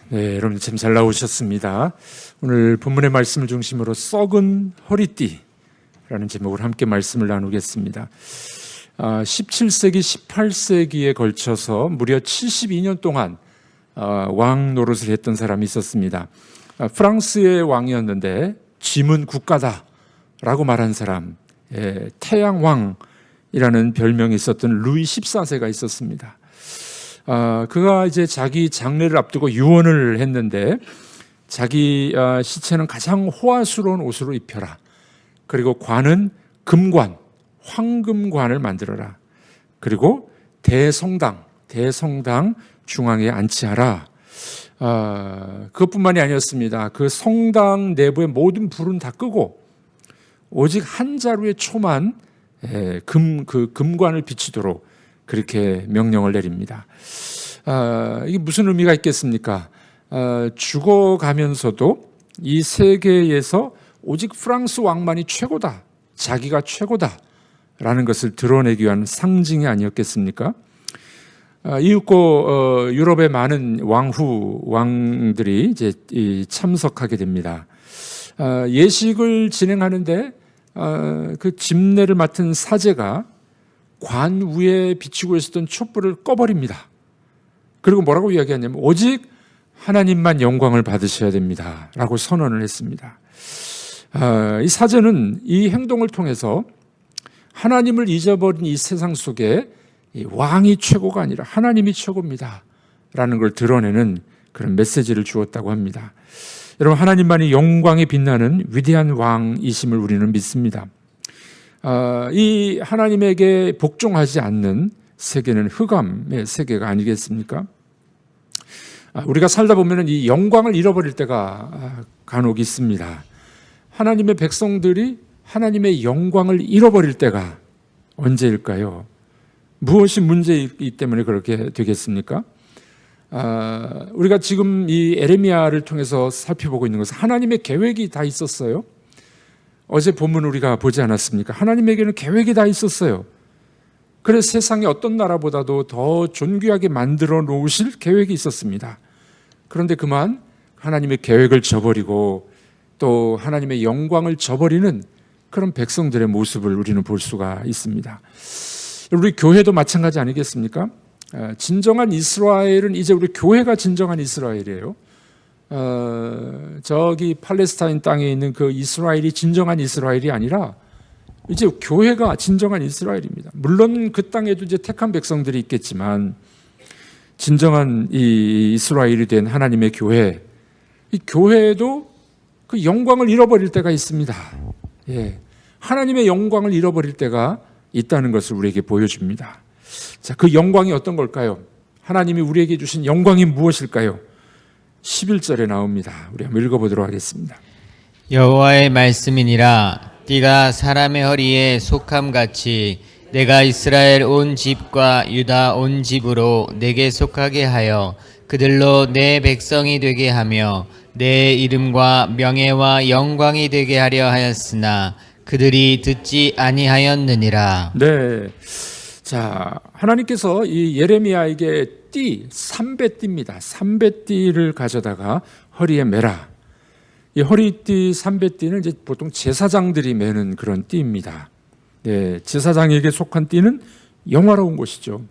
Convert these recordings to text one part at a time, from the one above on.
네, 여러분 참 잘 나오셨습니다. 오늘 본문의 말씀을 중심으로 썩은 허리띠라는 제목으로 함께 말씀을 나누겠습니다. 17세기, 18세기에 걸쳐서 무려 72년 동안 왕 노릇을 했던 사람이 있었습니다. 프랑스의 왕이었는데 짐은 국가다라고 말한 사람, 태양왕이라는 별명이 있었던 루이 14세가 있었습니다. 그가 이제 자기 장례를 앞두고 유언을 했는데 자기 시체는 가장 호화스러운 옷으로 입혀라. 그리고 관은 금관, 황금관을 만들어라. 그리고 대성당 중앙에 안치하라. 그것뿐만이 아니었습니다. 그 성당 내부의 모든 불은 다 끄고 오직 한 자루의 초만 금관을 비추도록 그렇게 명령을 내립니다. 이게 무슨 의미가 있겠습니까? 죽어가면서도 이 세계에서 오직 프랑스 왕만이 최고다, 자기가 최고다라는 것을 드러내기 위한 상징이 아니었겠습니까? 이윽고 유럽의 많은 왕들이 이제 참석하게 됩니다. 예식을 진행하는데 그 집례를 맡은 사제가 관 위에 비추고 있었던 촛불을 꺼버립니다. 그리고 뭐라고 이야기하냐면 오직 하나님만 영광을 받으셔야 됩니다 라고 선언을 했습니다. 이 사제는 이 행동을 통해서 하나님을 잊어버린 이 세상 속에 왕이 최고가 아니라 하나님이 최고입니다 라는 걸 드러내는 그런 메시지를 주었다고 합니다. 여러분, 하나님만이 영광에 빛나는 위대한 왕이심을 우리는 믿습니다. 이 하나님에게 복종하지 않는 세계는 흑암의 세계가 아니겠습니까? 우리가 살다 보면 이 영광을 잃어버릴 때가 간혹 있습니다. 하나님의 백성들이 하나님의 영광을 잃어버릴 때가 언제일까요? 무엇이 문제이기 때문에 그렇게 되겠습니까? 우리가 지금 이 에레미야를 통해서 살펴보고 있는 것은 하나님의 계획이 다 있었어요. 어제 본문 우리가 보지 않았습니까? 하나님에게는 계획이 다 있었어요. 그래서 세상의 어떤 나라보다도 더 존귀하게 만들어 놓으실 계획이 있었습니다. 그런데 그만 하나님의 계획을 저버리고 또 하나님의 영광을 저버리는 그런 백성들의 모습을 우리는 볼 수가 있습니다. 우리 교회도 마찬가지 아니겠습니까? 진정한 이스라엘은 이제 우리 교회가 진정한 이스라엘이에요. 저기 팔레스타인 땅에 있는 그 이스라엘이 진정한 이스라엘이 아니라 이제 교회가 진정한 이스라엘입니다. 물론 그 땅에도 이제 택한 백성들이 있겠지만 진정한 이 이스라엘이 된 하나님의 교회, 이 교회도 그 영광을 잃어버릴 때가 있습니다. 하나님의 영광을 잃어버릴 때가 있다는 것을 우리에게 보여줍니다. 자, 그 영광이 어떤 걸까요? 하나님이 우리에게 주신 영광이 무엇일까요? 11절에 나옵니다. 우리 한번 읽어보도록 하겠습니다. 여호와의 말씀이니라. 띠가 사람의 허리에 속함같이 내가 이스라엘 온 집과 유다 온 집으로 내게 속하게 하여 그들로 내 백성이 되게 하며 내 이름과 명예와 영광이 되게 하려 하였으나 그들이 듣지 아니하였느니라. 네. 자, 하나님께서 이 예레미야에게 띠, 삼배띠입니다. 삼배띠를 가져다가 허리에 매라. 이 허리띠, 삼배띠는 이제 보통 제사장들이 매는 그런 띠입니다. 네, 제사장에게 속한 띠는 영화로운 것이죠.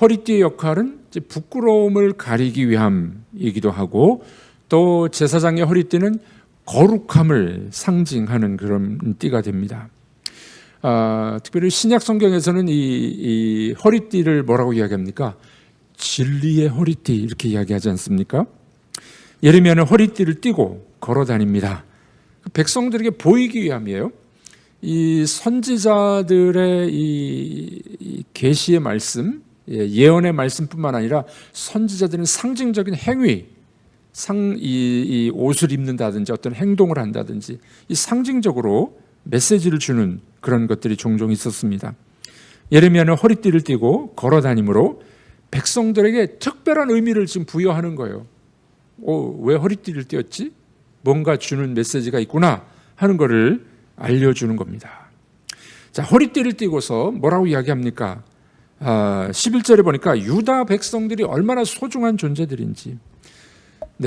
허리띠의 역할은 이제 부끄러움을 가리기 위함이기도 하고 또 제사장의 허리띠는 거룩함을 상징하는 그런 띠가 됩니다. 특별히 신약 성경에서는 이 허리띠를 뭐라고 이야기합니까? 진리의 허리띠 이렇게 이야기하지 않습니까? 예레미야는 허리띠를 띠고 걸어 다닙니다. 백성들에게 보이기 위함이에요. 이 선지자들의 이 계시의 말씀, 예언의 말씀뿐만 아니라 선지자들은 상징적인 행위, 이 옷을 입는다든지 어떤 행동을 한다든지 이 상징적으로 메시지를 주는 그런 것들이 종종 있었습니다. 예레미야는 허리띠를 띠고 걸어 다니므로 백성들에게 특별한 의미를 지금 부여하는 거예요. 왜 허리띠를 띄었지? 뭔가 주는 메시지가 있구나 하는 것을 알려주는 겁니다. 자, 허리띠를 띠고서 뭐라고 이야기합니까? 11절에 보니까 유다 백성들이 얼마나 소중한 존재들인지,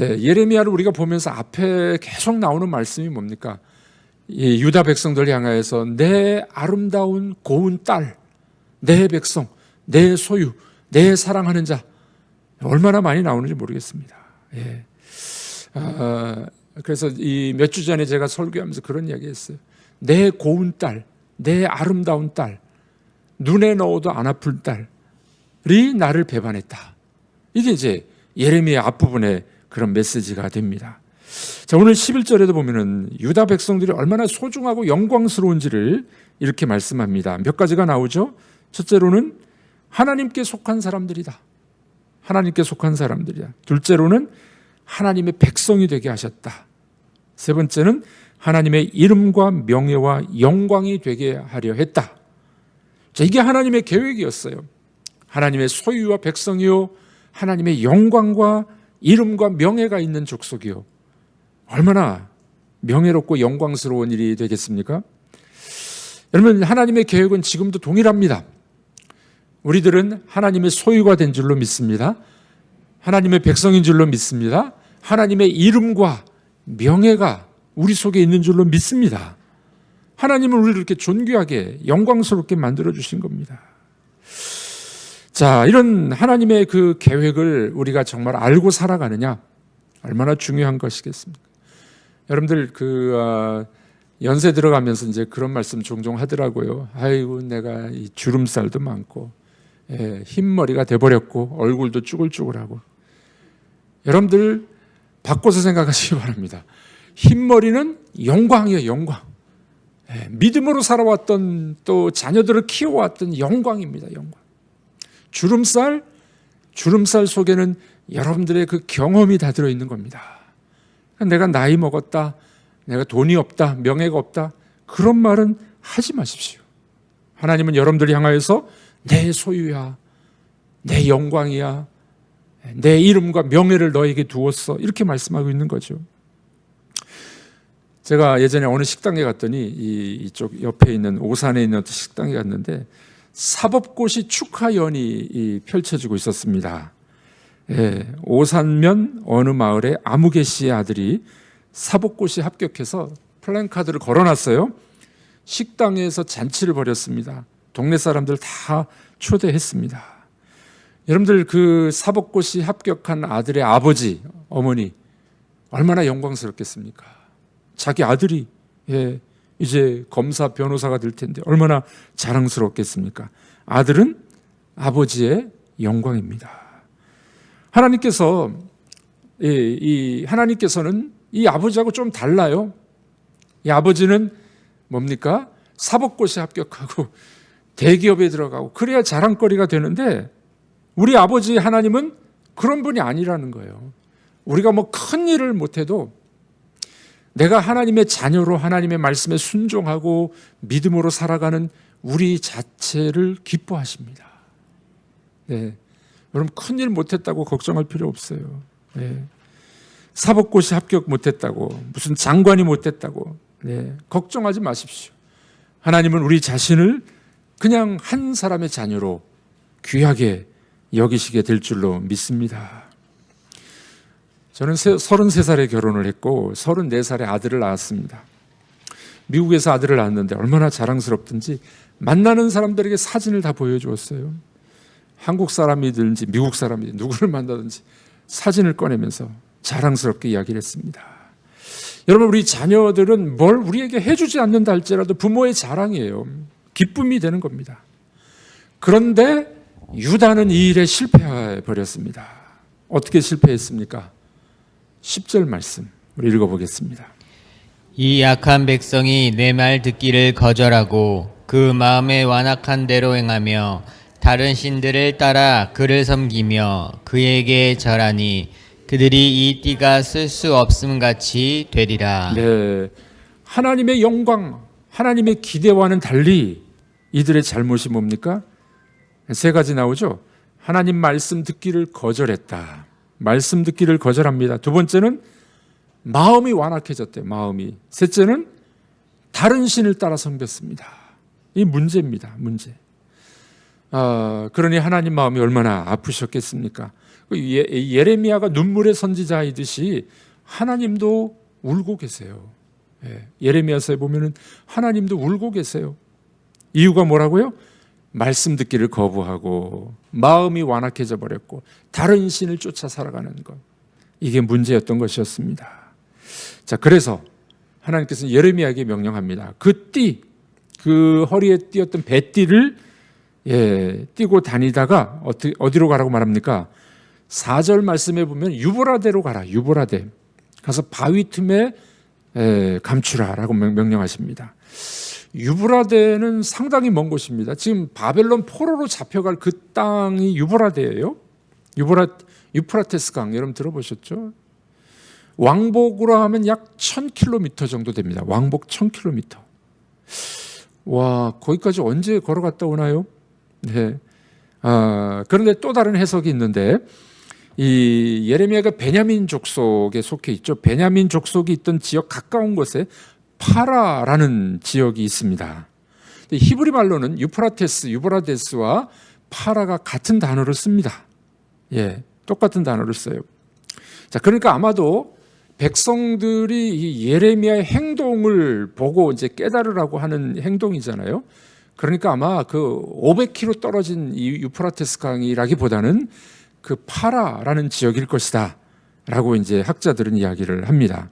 네, 예레미야를 우리가 보면서 앞에 계속 나오는 말씀이 뭡니까? 이 유다 백성들 향하여서 내 아름다운 고운 딸, 내 백성, 내 소유, 내 사랑하는 자, 얼마나 많이 나오는지 모르겠습니다. 예. 그래서 이 몇 주 전에 제가 설교하면서 그런 이야기 했어요. 내 고운 딸, 내 아름다운 딸, 눈에 넣어도 안 아플 딸이 나를 배반했다. 이게 이제 예레미야 앞부분에 그런 메시지가 됩니다. 자, 오늘 11절에도 보면은 유다 백성들이 얼마나 소중하고 영광스러운지를 이렇게 말씀합니다. 몇 가지가 나오죠. 첫째로는 하나님께 속한 사람들이다. 하나님께 속한 사람들이다. 둘째로는 하나님의 백성이 되게 하셨다. 세 번째는 하나님의 이름과 명예와 영광이 되게 하려 했다. 자, 이게 하나님의 계획이었어요. 하나님의 소유와 백성이요, 하나님의 영광과 이름과 명예가 있는 족속이요, 얼마나 명예롭고 영광스러운 일이 되겠습니까? 여러분, 하나님의 계획은 지금도 동일합니다. 우리들은 하나님의 소유가 된 줄로 믿습니다. 하나님의 백성인 줄로 믿습니다. 하나님의 이름과 명예가 우리 속에 있는 줄로 믿습니다. 하나님은 우리를 이렇게 존귀하게 영광스럽게 만들어주신 겁니다. 자, 이런 하나님의 그 계획을 우리가 정말 알고 살아가느냐, 얼마나 중요한 것이겠습니까? 여러분들 연세 들어가면서 이제 그런 말씀 종종 하더라고요. 아이고, 내가 이 주름살도 많고, 흰머리가 돼버렸고, 얼굴도 쭈글쭈글하고. 여러분들 바꿔서 생각하시기 바랍니다. 흰머리는 영광이에요, 영광. 믿음으로 살아왔던, 또 자녀들을 키워왔던 영광입니다, 영광. 주름살 속에는 여러분들의 그 경험이 다 들어있는 겁니다. 내가 나이 먹었다, 내가 돈이 없다, 명예가 없다, 그런 말은 하지 마십시오. 하나님은 여러분들 향하여서 내 소유야, 내 영광이야, 내 이름과 명예를 너에게 두었어, 이렇게 말씀하고 있는 거죠. 제가 예전에 어느 식당에 갔더니 이쪽 옆에 있는 오산에 있는 어떤 식당에 갔는데 사법고시 축하연이 펼쳐지고 있었습니다. 오산면 어느 마을에 아무개 씨의 아들이 사법고시 합격해서 플랜카드를 걸어놨어요. 식당에서 잔치를 벌였습니다. 동네 사람들 다 초대했습니다. 여러분들, 그 사법고시 합격한 아들의 아버지, 어머니 얼마나 영광스럽겠습니까? 자기 아들이 이제 검사, 변호사가 될 텐데 얼마나 자랑스럽겠습니까? 아들은 아버지의 영광입니다. 하나님께서는 이 아버지하고 좀 달라요. 이 아버지는 뭡니까? 사법고시 합격하고 대기업에 들어가고 그래야 자랑거리가 되는데, 우리 아버지 하나님은 그런 분이 아니라는 거예요. 우리가 뭐 큰 일을 못해도 내가 하나님의 자녀로 하나님의 말씀에 순종하고 믿음으로 살아가는 우리 자체를 기뻐하십니다. 네. 여러분, 큰일 못했다고 걱정할 필요 없어요. 네. 사법고시 합격 못했다고, 무슨 장관이 못했다고, 걱정하지 마십시오. 하나님은 우리 자신을 그냥 한 사람의 자녀로 귀하게 여기시게 될 줄로 믿습니다. 저는 33살에 결혼을 했고 34살에 아들을 낳았습니다. 미국에서 아들을 낳았는데 얼마나 자랑스럽든지 만나는 사람들에게 사진을 다 보여주었어요. 한국 사람이든지 미국 사람이든지 누구를 만나든지 사진을 꺼내면서 자랑스럽게 이야기를 했습니다. 여러분, 우리 자녀들은 뭘 우리에게 해주지 않는다 할지라도 부모의 자랑이에요. 기쁨이 되는 겁니다. 그런데 유다는 이 일에 실패해 버렸습니다. 어떻게 실패했습니까? 10절 말씀 우리 읽어보겠습니다. 이 약한 백성이 내 말 듣기를 거절하고 그 마음에 완악한 대로 행하며 다른 신들을 따라 그를 섬기며 그에게 절하니 그들이 이 띠가 쓸 수 없음 같이 되리라. 네, 하나님의 영광, 하나님의 기대와는 달리 이들의 잘못이 뭡니까? 세 가지 나오죠. 하나님 말씀 듣기를 거절했다. 말씀 듣기를 거절합니다. 두 번째는 마음이 완악해졌대요. 마음이. 셋째는 다른 신을 따라 섬겼습니다. 이 문제입니다. 문제. 그러니 하나님 마음이 얼마나 아프셨겠습니까? 예레미야가 눈물의 선지자이듯이 하나님도 울고 계세요. 예레미야서에 보면은 하나님도 울고 계세요. 이유가 뭐라고요? 말씀 듣기를 거부하고 마음이 완악해져 버렸고 다른 신을 쫓아 살아가는 것, 이게 문제였던 것이었습니다. 자, 그래서 하나님께서는 예레미야에게 명령합니다. 그 허리에 띄었던 배띠를 띄고 다니다가 어디로 가라고 말합니까? 4절 말씀에 보면 유브라데로 가라. 유브라데 가서 바위 틈에 감추라라고 명령하십니다. 유브라데는 상당히 먼 곳입니다. 지금 바벨론 포로로 잡혀갈 그 땅이 유브라데예요. 유프라테스 강, 여러분 들어보셨죠? 왕복으로 하면 약 1000km 정도 됩니다. 왕복 1000km. 와, 거기까지 언제 걸어갔다 오나요? 네. 그런데 또 다른 해석이 있는데, 이 예레미야가 베냐민 족속에 속해 있죠. 베냐민 족속이 있던 지역 가까운 곳에 파라라는 지역이 있습니다. 히브리 말로는 유브라데스와 파라가 같은 단어를 씁니다. 똑같은 단어를 써요. 자, 그러니까 아마도 백성들이 이 예레미야의 행동을 보고 이제 깨달으라고 하는 행동이잖아요. 그러니까 아마 그 500km 떨어진 이 유프라테스 강이라기보다는 그 파라라는 지역일 것이다 라고 이제 학자들은 이야기를 합니다.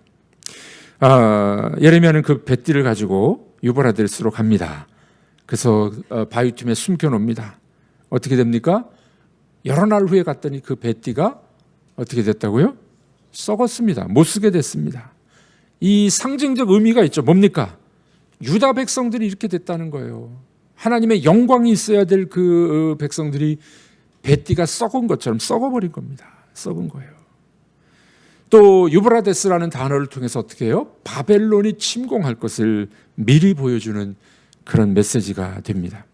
예레미야는 그 배띠를 가지고 유브라데스로 갑니다. 그래서 바위 틈에 숨겨놓습니다. 어떻게 됩니까? 여러 날 후에 갔더니 그 배띠가 어떻게 됐다고요? 썩었습니다. 못 쓰게 됐습니다. 이 상징적 의미가 있죠. 뭡니까? 유다 백성들이 이렇게 됐다는 거예요. 하나님의 영광이 있어야 될 그 백성들이 배띠가 썩은 것처럼 썩어버린 겁니다. 썩은 거예요. 또 유브라데스라는 단어를 통해서 어떻게 해요? 바벨론이 침공할 것을 미리 보여주는 그런 메시지가 됩니다.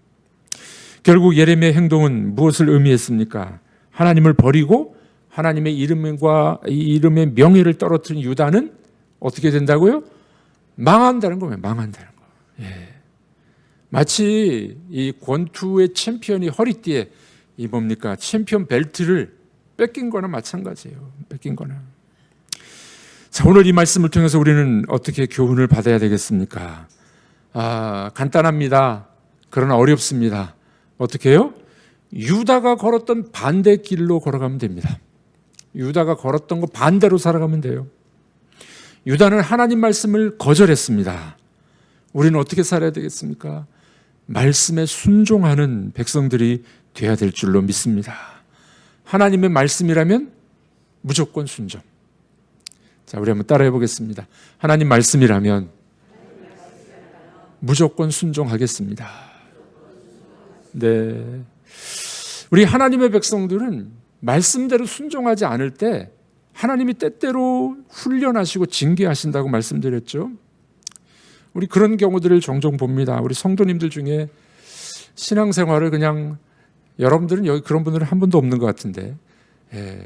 결국 예레미야의 행동은 무엇을 의미했습니까? 하나님을 버리고 하나님의 이름의 명예를 떨어뜨린 유다는 어떻게 된다고요? 망한다는 거예요. 망한다는 거. 마치 이 권투의 챔피언이 허리띠에 이 뭡니까? 챔피언 벨트를 뺏긴 거나 마찬가지예요. 뺏긴 거나. 자, 오늘 이 말씀을 통해서 우리는 어떻게 교훈을 받아야 되겠습니까? 간단합니다. 그러나 어렵습니다. 어떻게 해요? 유다가 걸었던 반대 길로 걸어가면 됩니다. 유다가 걸었던 거 반대로 살아가면 돼요. 유다는 하나님 말씀을 거절했습니다. 우리는 어떻게 살아야 되겠습니까? 말씀에 순종하는 백성들이 돼야 될 줄로 믿습니다. 하나님의 말씀이라면 무조건 순종. 자, 우리 한번 따라해 보겠습니다. 하나님 말씀이라면 무조건 순종하겠습니다. 네. 우리 하나님의 백성들은 말씀대로 순종하지 않을 때 하나님이 때때로 훈련하시고 징계하신다고 말씀드렸죠. 우리 그런 경우들을 종종 봅니다. 우리 성도님들 중에 신앙생활을 그냥, 여러분들은 여기 그런 분들은 한 분도 없는 것 같은데,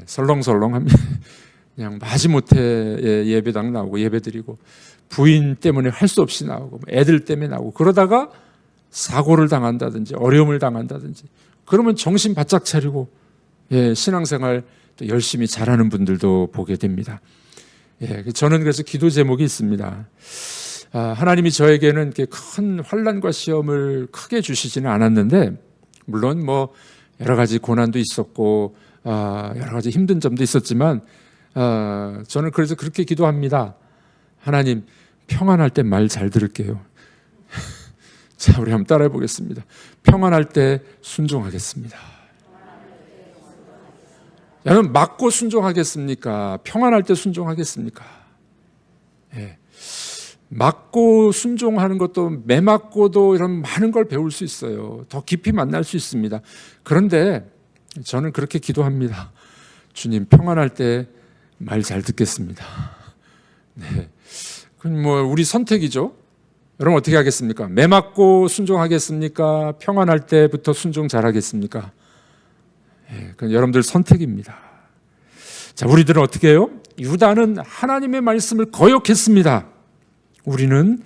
설렁설렁 그냥 마지못해 예배당 나오고 예배드리고 부인 때문에 할 수 없이 나오고 애들 때문에 나오고 그러다가 사고를 당한다든지 어려움을 당한다든지 그러면 정신 바짝 차리고 신앙생활 또 열심히 잘하는 분들도 보게 됩니다. 저는 그래서 기도 제목이 있습니다. 하나님이 저에게는 큰 환난과 시험을 크게 주시지는 않았는데, 물론 뭐 여러 가지 고난도 있었고 여러 가지 힘든 점도 있었지만 저는 그래서 그렇게 기도합니다. 하나님, 평안할 때 말 잘 들을게요. 자, 우리 한번 따라해 보겠습니다. 평안할 때 순종하겠습니다. 여러분, 맞고 순종하겠습니까? 평안할 때 순종하겠습니까? 맞고 순종하는 것도, 매맞고도 이런 많은 걸 배울 수 있어요. 더 깊이 만날 수 있습니다. 그런데 저는 그렇게 기도합니다. 주님, 평안할 때 말 잘 듣겠습니다. 그건 뭐 우리 선택이죠. 여러분 어떻게 하겠습니까? 매맞고 순종하겠습니까? 평안할 때부터 순종 잘하겠습니까? 그건 여러분들 선택입니다. 자, 우리들은 어떻게 해요? 유다는 하나님의 말씀을 거역했습니다. 우리는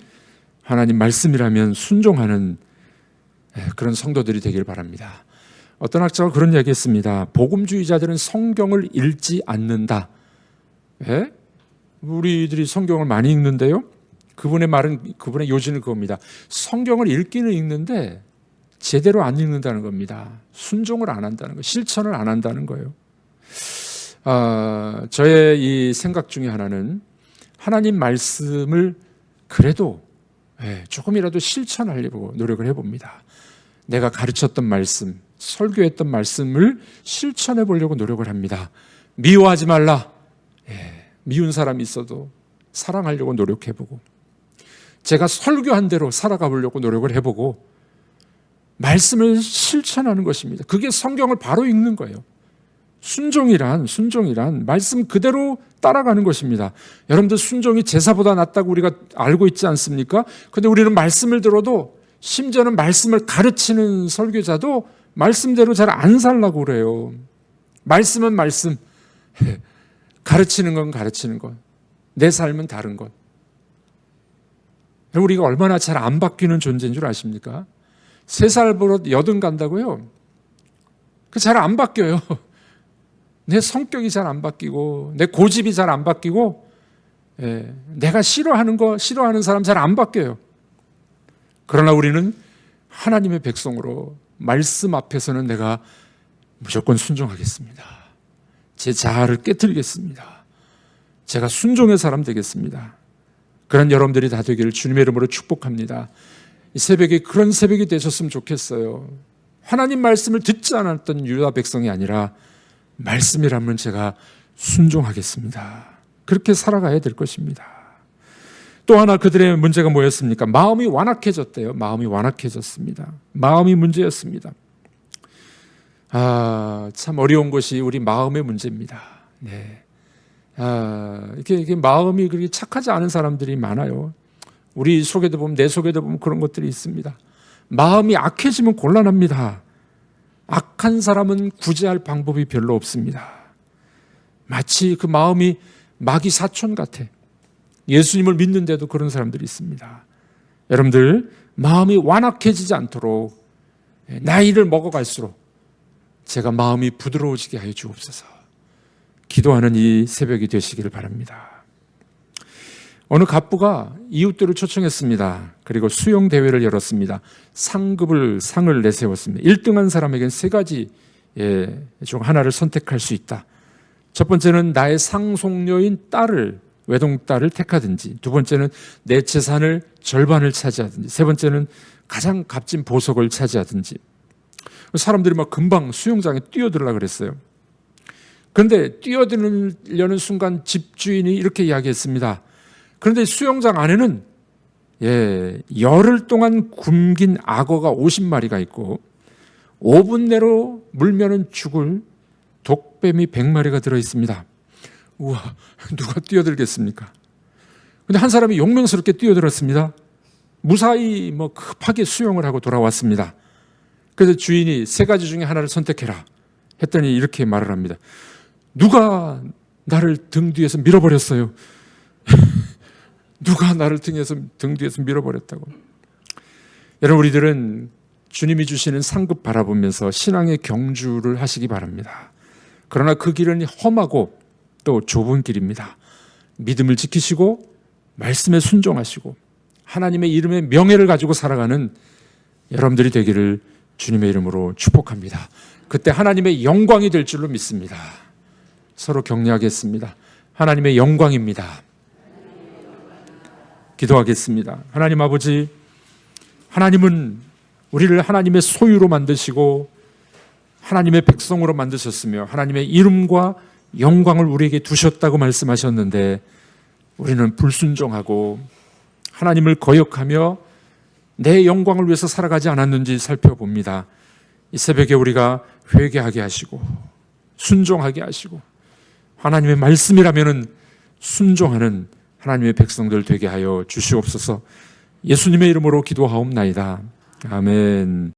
하나님 말씀이라면 순종하는 그런 성도들이 되길 바랍니다. 어떤 학자가 그런 이야기했습니다. 복음주의자들은 성경을 읽지 않는다. 예? 우리들이 성경을 많이 읽는데요. 그분의 말은, 그분의 요지는 그겁니다. 성경을 읽기는 읽는데 제대로 안 읽는다는 겁니다. 순종을 안 한다는 거, 실천을 안 한다는 거예요. 저의 이 생각 중에 하나는 하나님 말씀을 그래도 조금이라도 실천하려고 노력을 해봅니다. 내가 가르쳤던 말씀, 설교했던 말씀을 실천해 보려고 노력을 합니다. 미워하지 말라. 미운 사람이 있어도 사랑하려고 노력해보고, 제가 설교한 대로 살아가 보려고 노력을 해보고, 말씀을 실천하는 것입니다. 그게 성경을 바로 읽는 거예요. 순종이란 말씀 그대로 따라가는 것입니다. 여러분들 순종이 제사보다 낫다고 우리가 알고 있지 않습니까? 그런데 우리는 말씀을 들어도, 심지어는 말씀을 가르치는 설교자도 말씀대로 잘 안 살려고 그래요. 말씀은 말씀, 가르치는 건 가르치는 것, 내 삶은 다른 것. 우리가 얼마나 잘 안 바뀌는 존재인 줄 아십니까? 3살 버릇 80 간다고요? 그 잘 안 바뀌어요. 내 성격이 잘 안 바뀌고, 내 고집이 잘 안 바뀌고, 내가 싫어하는 사람 잘 안 바뀌어요. 그러나 우리는 하나님의 백성으로 말씀 앞에서는 내가 무조건 순종하겠습니다. 제 자아를 깨뜨리겠습니다. 제가 순종의 사람 되겠습니다. 그런 여러분들이 다 되기를 주님의 이름으로 축복합니다. 이 새벽에 그런 새벽이 되셨으면 좋겠어요. 하나님 말씀을 듣지 않았던 유다 백성이 아니라 말씀이라면 제가 순종하겠습니다. 그렇게 살아가야 될 것입니다. 또 하나 그들의 문제가 뭐였습니까? 마음이 완악해졌대요. 마음이 완악해졌습니다. 마음이 문제였습니다. 참 어려운 것이 우리 마음의 문제입니다. 네. 이게 마음이 그렇게 착하지 않은 사람들이 많아요. 우리 속에도 보면, 내 속에도 보면 그런 것들이 있습니다. 마음이 악해지면 곤란합니다. 악한 사람은 구제할 방법이 별로 없습니다. 마치 그 마음이 마귀 사촌 같아. 예수님을 믿는데도 그런 사람들이 있습니다. 여러분들, 마음이 완악해지지 않도록 나이를 먹어갈수록 제가 마음이 부드러워지게 하여 주옵소서. 기도하는 이 새벽이 되시기를 바랍니다. 어느 갑부가 이웃들을 초청했습니다. 그리고 수영대회를 열었습니다. 상을 내세웠습니다. 1등한 사람에게는 3가지 중 하나를 선택할 수 있다. 첫 번째는 나의 상속녀인 외동딸을 택하든지, 두 번째는 내 재산을 절반을 차지하든지, 세 번째는 가장 값진 보석을 차지하든지. 사람들이 막 금방 수영장에 뛰어들으려고 그랬어요. 그런데 뛰어들려는 순간 집주인이 이렇게 이야기했습니다. 그런데 수영장 안에는 열흘 동안 굶긴 악어가 50마리가 있고 5분 내로 물면은 죽을 독뱀이 100마리가 들어있습니다. 우와, 누가 뛰어들겠습니까? 근데 한 사람이 용맹스럽게 뛰어들었습니다. 무사히 급하게 수영을 하고 돌아왔습니다. 그래서 주인이 3가지 중에 하나를 선택해라 했더니 이렇게 말을 합니다. 누가 나를 등 뒤에서 밀어버렸어요? 누가 나를 등 뒤에서 밀어버렸다고. 여러분, 우리들은 주님이 주시는 상급 바라보면서 신앙의 경주를 하시기 바랍니다. 그러나 그 길은 험하고 또 좁은 길입니다. 믿음을 지키시고 말씀에 순종하시고 하나님의 이름의 명예를 가지고 살아가는 여러분들이 되기를 주님의 이름으로 축복합니다. 그때 하나님의 영광이 될 줄로 믿습니다. 서로 격려하겠습니다. 하나님의 영광입니다. 기도하겠습니다. 하나님 아버지, 하나님은 우리를 하나님의 소유로 만드시고 하나님의 백성으로 만드셨으며 하나님의 이름과 영광을 우리에게 두셨다고 말씀하셨는데 우리는 불순종하고 하나님을 거역하며 내 영광을 위해서 살아가지 않았는지 살펴봅니다. 이 새벽에 우리가 회개하게 하시고 순종하게 하시고 하나님의 말씀이라면 순종하는 하나님의 백성들 되게 하여 주시옵소서. 예수님의 이름으로 기도하옵나이다. 아멘.